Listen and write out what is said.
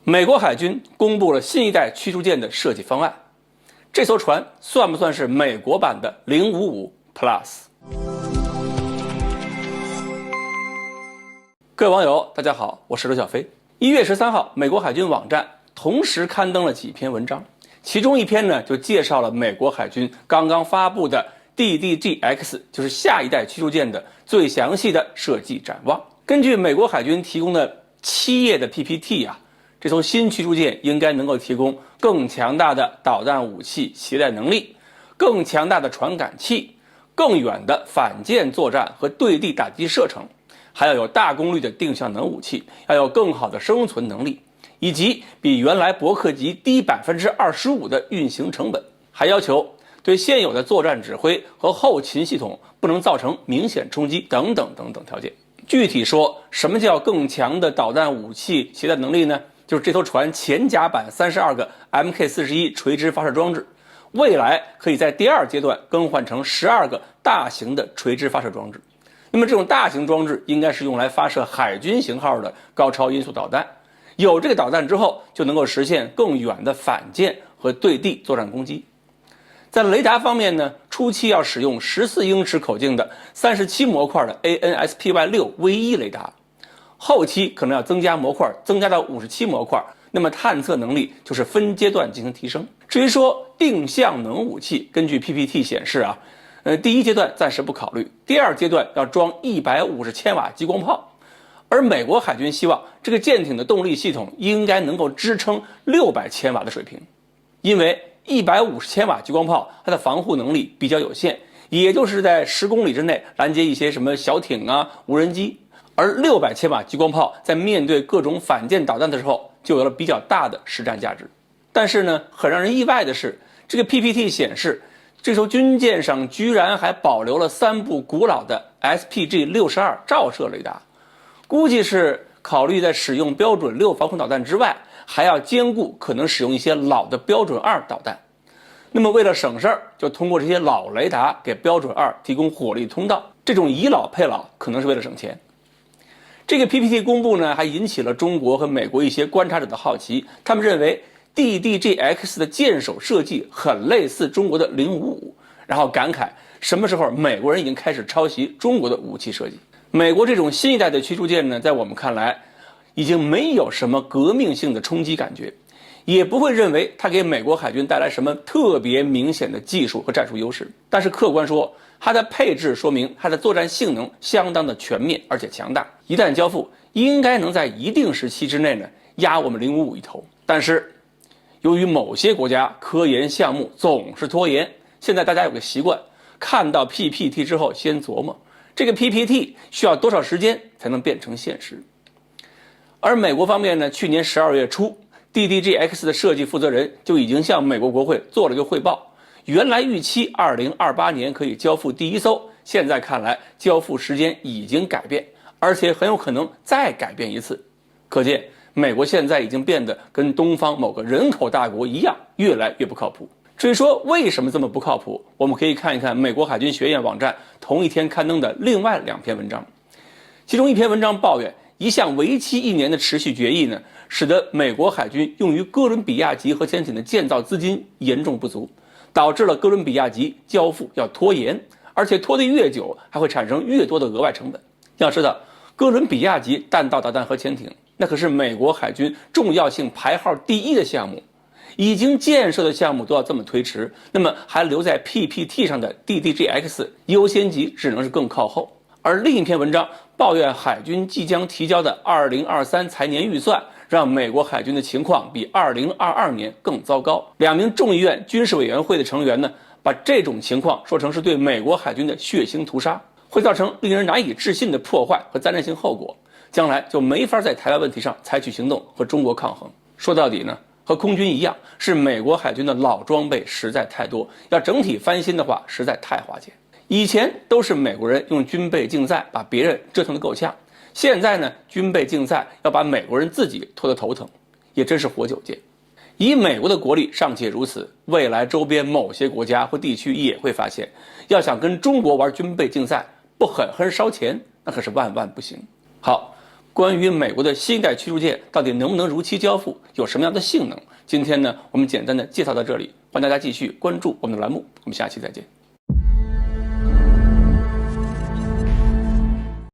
美国海军公布了新一代驱逐舰的设计方案，这艘船算不算是美国版的055 Plus？ 各位网友，大家好，我是刘小飞。1月13号，美国海军网站同时刊登了几篇文章，其中一篇呢就介绍了美国海军刚刚发布的 DDG-X， 就是下一代驱逐舰的最详细的设计展望。根据美国海军提供的7页的 PPT 这艘新驱逐舰应该能够提供更强大的导弹武器携带能力、更强大的传感器、更远的反舰作战和对地打击射程，还要有大功率的定向能武器，要有更好的生存能力，以及比原来伯克级低25%的运行成本，还要求对现有的作战指挥和后勤系统不能造成明显冲击等等条件。具体说，什么叫更强的导弹武器携带能力呢？就是这艘船前甲板32个 MK41 垂直发射装置，未来可以在第二阶段更换成12个大型的垂直发射装置。那么这种大型装置应该是用来发射海军型号的高超音速导弹，有这个导弹之后，就能够实现更远的反舰和对地作战攻击。在雷达方面呢，初期要使用14英尺口径的37模块的 ANSPY6 V1 雷达，后期可能要增加模块，增加到57模块，那么探测能力就是分阶段进行提升。至于说定向能武器，根据 PPT 显示第一阶段暂时不考虑，第二阶段要装150千瓦激光炮，而美国海军希望这个舰艇的动力系统应该能够支撑600千瓦的水平，因为150千瓦激光炮它的防护能力比较有限，也就是在10公里之内拦截一些什么小艇无人机，而600千瓦激光炮在面对各种反舰导弹的时候就有了比较大的实战价值。但是呢，很让人意外的是，这个 PPT 显示这艘军舰上居然还保留了3部古老的 SPG-62 照射雷达，估计是考虑在使用标准6防空导弹之外，还要兼顾可能使用一些老的标准2导弹。那么为了省事儿，就通过这些老雷达给标准2提供火力通道，这种以老配老可能是为了省钱。这个 PPT 公布呢，还引起了中国和美国一些观察者的好奇，他们认为 DDG-X 的舰首设计很类似中国的055，然后感慨什么时候美国人已经开始抄袭中国的武器设计。美国这种新一代的驱逐舰呢，在我们看来已经没有什么革命性的冲击感觉，也不会认为它给美国海军带来什么特别明显的技术和战术优势。但是客观说，它的配置说明它的作战性能相当的全面而且强大，一旦交付，应该能在一定时期之内呢压我们055一头。但是由于某些国家科研项目总是拖延，现在大家有个习惯，看到 PPT 之后先琢磨这个 PPT 需要多少时间才能变成现实。而美国方面呢，去年12月初 DDG-X 的设计负责人就已经向美国国会做了个汇报，原来预期2028年可以交付第一艘，现在看来交付时间已经改变，而且很有可能再改变一次。可见美国现在已经变得跟东方某个人口大国一样，越来越不靠谱。至于说为什么这么不靠谱，我们可以看一看美国海军学院网站同一天刊登的另外2篇文章。其中一篇文章抱怨，一项为期1年的持续决议呢，使得美国海军用于哥伦比亚级核潜艇的建造资金严重不足，导致了哥伦比亚级交付要拖延，而且拖得越久还会产生越多的额外成本。要知道，哥伦比亚级弹道导弹核潜艇那可是美国海军重要性排号第1的项目，已经建设的项目都要这么推迟，那么还留在 PPT 上的 DDG-X 优先级只能是更靠后。而另一篇文章抱怨海军即将提交的2023财年预算让美国海军的情况比2022年更糟糕。2名众议院军事委员会的成员呢，把这种情况说成是对美国海军的血腥屠杀，会造成令人难以置信的破坏和灾难性后果，将来就没法在台湾问题上采取行动和中国抗衡。说到底呢，和空军一样，是美国海军的老装备实在太多，要整体翻新的话实在太花钱。以前都是美国人用军备竞赛把别人折腾得够呛，现在呢，军备竞赛要把美国人自己拖得头疼，也真是活久见。以美国的国力尚且如此，未来周边某些国家或地区也会发现，要想跟中国玩军备竞赛，不狠狠烧钱，那可是万万不行。好，关于美国的新一代驱逐舰到底能不能如期交付，有什么样的性能。今天呢，我们简单的介绍到这里，欢迎大家继续关注我们的栏目，我们下期再见。